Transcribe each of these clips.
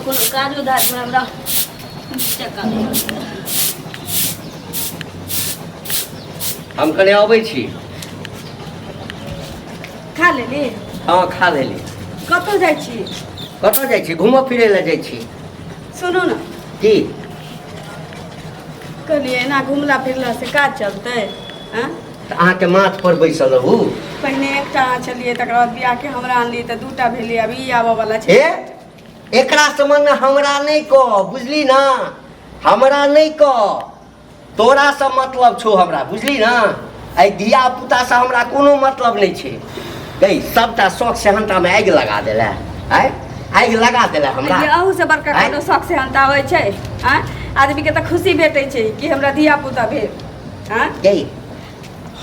कोनो काजो धाज में हमरा चक्का हम कने अबै छी। खा लेली? हाँ खा लेली। कतौ जाइ छी? कतऽ जाइ छी? घूमऽ फिरै लए जाइ छी। सुनू ना की? कहलिए एना घुमला फिरला से काज चलतै? हैं? तऽ अहाँके माथ पर बैसल रहू। पहिने एकटा छलिए तकर बाद बियाह के हमरा आनली त दूटा भेलै अब ई आबऽ वाला छै। एकरा सम्बन्ध हमरा नहीं कह, बुझली ना? हमरा नहीं कह, तोरा से मतलब छो हमरा, बुझली ना? आई धिया पुता से हमरा कोनो मतलब नहीं छे। गई सबटा शौक सेहनता में आगि लगा देला। आगि लगा देला हमरा। अहू से बड़का कोनो शौक सेहनता होइ छै? आदमी के त खुशी भेटै छै कि हमरा धिया पुता भेल। गई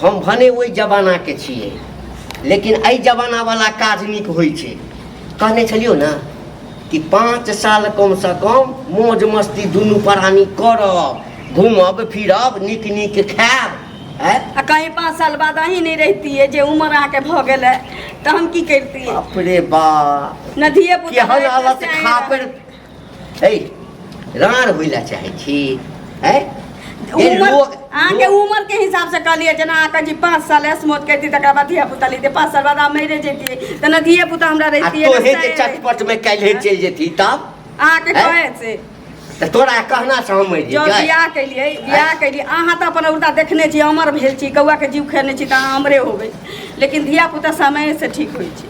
हम भने ओई जमाना के छिए, लेकिन आई जमाना वाला काज निक होइ छै। कहने छलियो ना कि 5 साल कम से कम मौज मस्ती दुनू प्राणी करब, घूमब फिरब, निक निक खायब। कहीं 5 साल बाद अही नहीं रहती है जे उम्र आके भ गेलै तो हम की करती है? बाप रे बाप, न धिये पुता केहन हालत खापर रार होइला चाहे छी। आके उम्र के हिसाब से कहलिए जना आके जी 5 साल ऐसमोत करती तकर बाद धिया पुता लेते 5 साल बाद मरे जेती त न धिये पुता हमरा रहती है। तो हे जे चटपट में काल्हे चल जेती तब आके कहे से त तोरा कहना से हम जो बियाह कैलिए अहाँ त अपन औरता देखने छी, अमर भेल छी, कौआ के जीव खेने छी त अहाँ अमरे होबे, लेकिन धिया पुता समय से ठीक होइ छै।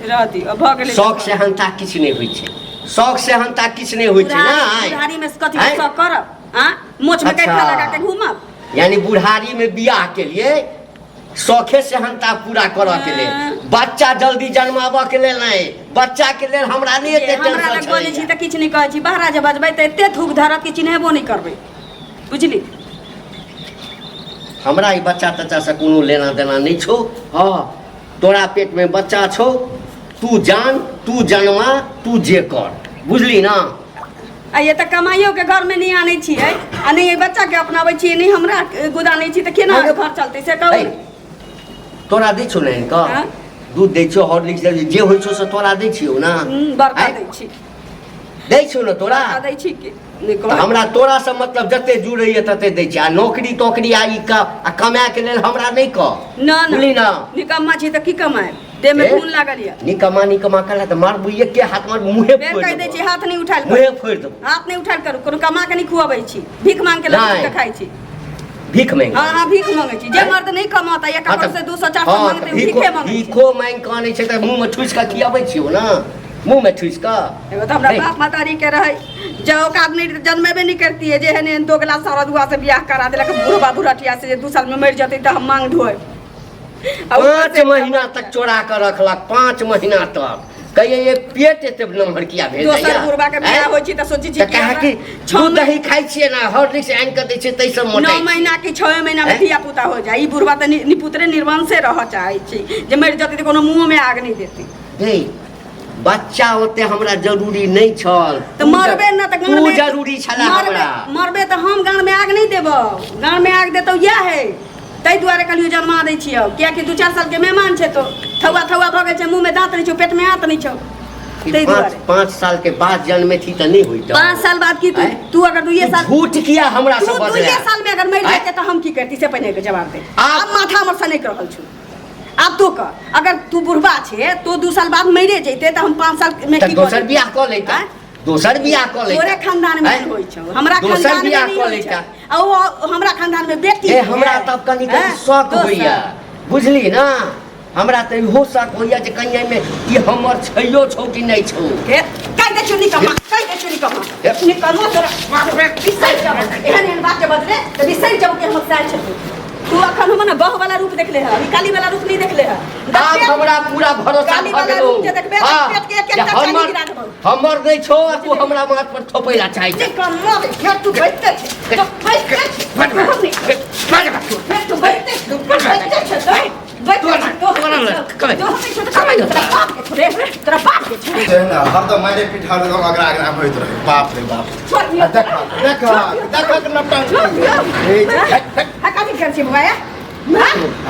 रह दियौ भ गेलै। शौक सेहनता किछ नहीं होइ छै, शौक सेहनता किछ नहीं होइ छै ना। बुढ़ारी में कथि के शौक करब? मोछ में कैठा लगा के घूमब? यानी बुढ़ारी में बियाह के लिए शौखे सेहनता पूरा करऽ के लिए, बच्चा जल्दी जन्माबऽ के लिए नहीं, बच्चा के लिए हमरा नहीं एते टेंशन छै। हमरा लग बोलै छी त किछ नहीं कहै छी, बाहर जे बजबै त एते थूक धरत कि चिन्हबो नहीं करबै, बुझली? हमरा ई बच्चा तच्चा से कोनो लेना देना नहीं छो। हाँ तोरा पेट में बच्चा छो, तू जान, तू जन्मा, तू जे कर, बुझली ना? ये त कमाइयो के घर में नहीं आने छियै आ नहीं बच्चा के अपनाबै छियै, नहीं हमरा गुदानै छी त केना घर चलतै से कहू? तोरा दै छौ नहीं का दूध दै छौ, हॉर्लिक्स दै जे होइ छौ से तोरा दै छियौ ना? बड़का दै छी। दै छौ ना तोरा? दै छी कि हमरा तोरा से मतलब जते जुड़ैए तते दै छी। आ नौकरी तोकरी आई का कमाए के लेल हमरा नहीं कह, ना बुझली ना? निकम्मा छी त की कमाए? देह में खून लागल या। निकम्मा कला त मार बुइए के हाथ मार मुंहे बेर कह दै छी, हाथ नहीं उठाल कर, मुंहे फोड़ दो, हाथ नहीं उठाल करू, कोनो कमा के नहीं खुआबै छी, भीख मांग के लग के खाइ छी। भीख मांग? हां भीख मांगे छी। जे मर्द नहीं कमाता या कपड़ से 200 400 मांगते भीखे मांगे। भीखो मांग के आनै छै त मुंह में ठुस के खियाबै छियो ना, मुंह में ठुस के। एगो त हमरा बाप मातारी के रहे जो आदमी जन्मेबे नहीं करती है, जे हने दोगला सारा दुआ से बियाह करा देलक, बुढ़वा बुढ़टिया से 2 साल में मर जते त हम मांग ढोए। 5 महीना तक चोरा कर रखलक, 5 महीना तक कहिए ये पेट एते नंबर किया भेल जाय? दोसर बुढ़वा के बियाह होय छी त सोची छी कहे कि दूध दही खाइ छियै ना, हॉर्लिक्स आनि के दै छै तै सब मोटाइ 9 महीना की 6 महीना में धिया पुता हो जाए। ई बुढ़वा त निपुत्रे निर्वंशे रह चाहे छी, जे मर जते त कोनो मुंह में आग नहीं देती। हे बच्चा होते हमरा जरूरी नहीं छल, त मरबे न त गांव में जरूरी छला हमरा। मरबे त हम गांव में आग नहीं देबो, गांव में आग देतौ या है तै दुआरे कहलियो जन्मा दै छियौ, किया कि 2-4 साल के मेहमान छै तो थौआ भ गेल छै, मुंह में दांत नहीं छौ, पेट में आंत नहीं छौ, तै दुआरे 5 साल के बाद जन्मे थी त नहीं होई। 5 साल बाद की तू अगर 2 साल झूठ किया हमरा से बजला? 2 साल में अगर मर जाते त हम की करती से पहले के जवाब दे। अब माथा हमर से नहीं रहल छु। अब तू कह, अगर तू बुढ़बा छे तो 2 साल बाद मरे जैते त हम 5 साल में की दोसर बियाह क लेता, दोसर बियाह क लेता। तोरे खानदान में होई छौ, हमरा खानदान में नहीं होई छौ। आ हमरा खानदान में बेटी ए हमरा तब कनी शौक होइया, बुझली ना? हमरा त इहो शौक होइया जे कन्या में ई हमर छैयो छौ कि नहीं छौ। कह दे छुनी कमा, कह दे छुनी कमा, निकलवा तोरा बिसर जाब, एहन बात बदले त बिसर जाब के हम साथ छौ। तू अखन हम ना बह वाला रूप देखले है, काली वाला रूप नहीं देखले है। अब हमरा पूरा भरोसा भ गेलो। पेट के एक एक चानी गिरा देबो। हमर नहीं छौ, तू हमरा माथ पर थोपैला चाहि छै। निकलवा के तू बैठते छ, तो बैठते छ, तू बैठते छ, बैठते छ, हरदम मारे पिठा अगरा अगरा होइत रहे। बाप रे बाप, देख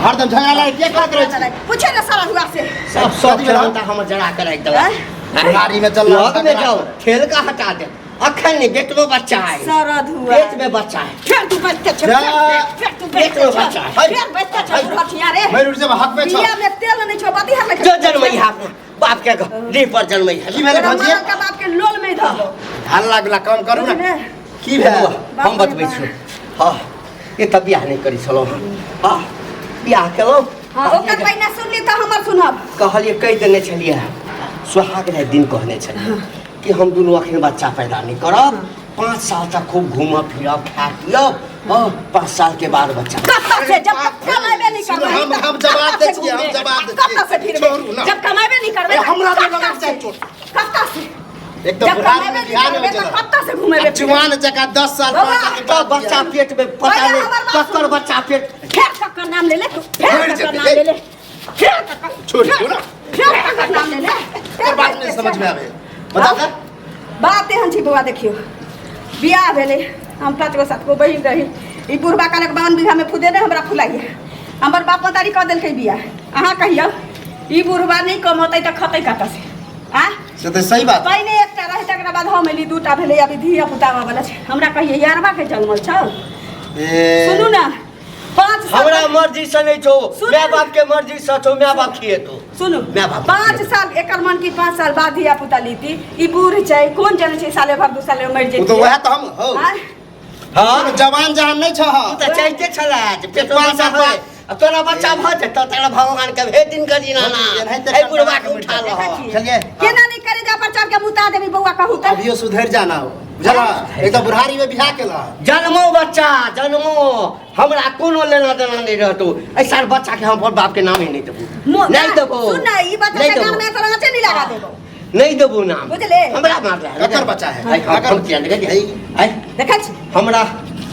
हरदम झगड़ा लड़ाई के करत रहे। पूछे ना सारा हुआ से सब जड़ाता हम जड़ा के रख देला। बुढ़ारी में चल लग में जाओ खेल का हटा दे अखन नहीं बेटो बच्चा है सरद हुआ पेट में बच्चा है फिर तू बच्चा छ जा। फिर तू पेट में बच्चा है फिर बच्चा छ हथिया रे मैं रुक जा हक में छ बिया में तेल नहीं छ बाती हर जो जन्मई है अपना बाप के देह पर जन्मई है की भेले भजिए का बाप के लोल में धर दो हल्ला गुला काम करू ना की भेल हम बतबै छी हां ये तब बियाह नहीं करी छलो हां बियाह केलो हां ओकर पहिने सुन ली त हमर सुनब कहलिए कह देने छलिए सुहाग रहे दिन कहने छलिए कि हम दोनों अखन बच्चा पैदा नहीं करब 5 साल तक खूब घूमब फिरब खा पियब 5 साल के बाद बच्चा कब से जब तक कमाइबे नहीं करबे हम जवाब दे छियै हम जवाब दे कब से फिर छोड़ू ना जब कमाइबे नहीं करबे हमरा तो लगा जाए चोट कब से एक तो जब बुढ़ारी कमाइबे में नहीं बिहार में करबे चला कब से घूमेबे जवान जगह 10 साल बाबा, 5 साल तो बच्चा पेट में पता पहले नहीं हमर बात ककर सुन। बच्चा पेट फिर ककर नाम ले ले तू फिर ककर नाम ले ले फिर ककर छोड़ दो ना फिर ककर नाम ले ले और बात नहीं समझ में आवे बता दे बात एहन छी बौआ देखियो बियाह भेले हम 5 गो 7 गो बहिन रही ई बुढ़बा कालक 52 बीघा में खुदे ने हमरा फुलाइए हमर बाप मतारी कह देलकै बियाह अहाँ कहियो ई बुढ़बा नहीं कमतै त खतै कतऽ से आ से तो सही बात पहिने एकटा रहे तकरा बाद हम एली दूटा भेले अभी धिया पुतावा वाला छै हमरा कहिए यारबा के जन्मल छौ सुनू ना 5 साल हमरा मर्जी से नहीं छो सुन। माय बाप के मर्जी से छो माय बाप खिए तो सुनू माय बाप 5 साल एकर मन की 5 साल बाद धिया पुता लीती ई बूढ़ छै कोन जाने छै साले भर 2 साल में मर वो जेतै तो वह तो हम हो हां जवान जहान नहीं छ तू तो चाहते छला जे पेट में बच्चा होय अब तोरा बच्चा भ जेतौ तेरा भगवान के भेट दिन करी ना ए बुढ़वा के उठा लो चलिए केना नहीं करे जा पर चढ़ के मुता देबी बौआ कहू त अभियो सुधर जाना हो बुझला एक तो बुढ़ारी में बियाह केला जन्मो बच्चा जन्मो हमरा कोनो लेना देना नहीं रहतो ऐसा बच्चा के हम बाप के नाम ही नहीं देबो नहीं देबो सुन ना ई बच्चा के नाम में तोरा आचे नहीं लगा देबो नहीं देबो नाम बुझले हमरा मार दे ककर बच्चा है हम किया देखे आई देखै छी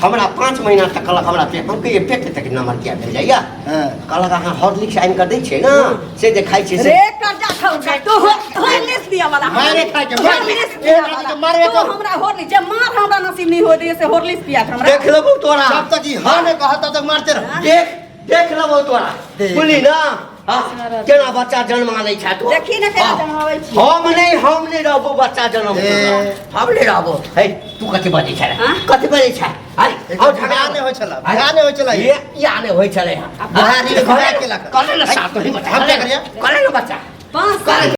हमरा 5 महीना तक कहलक हमरा पेट हम कहिए पेट तक नंबर किया भेल जाइया कहलक अहाँ हॉर्लिक्स आइन कर दै छियै ना से जे खाइ छियै से रे कर्जा खाऊ तो हॉर्लिक्स दिया वाला मारे खाए के हॉर्लिक्स दिया वाला मारे तो हमरा हॉर्लिक्स जब मार हमरा नसीब नहीं हो दे से हॉर्लिक्स पिया हमरा देख लेबो तोरा जब तक ई हां ने कहा तब तक मारते रहो देख लेबो तोरा सुनी ना केना बच्चा जन्मा लै छै तो देखी ना केना जन्माबै छी हम नहीं रहबो बच्चा जन्म हम नहीं रहबो हे तू कथि बजै छै कथि बजै छै अरे और झगड़ा नहीं होय छला बियाह नहीं होय छला ये या नहीं होय छले बुढ़ारी में बियाह केला करे ना साथ ही बच्चा हम क्या करिए करे ना बच्चा 5 साल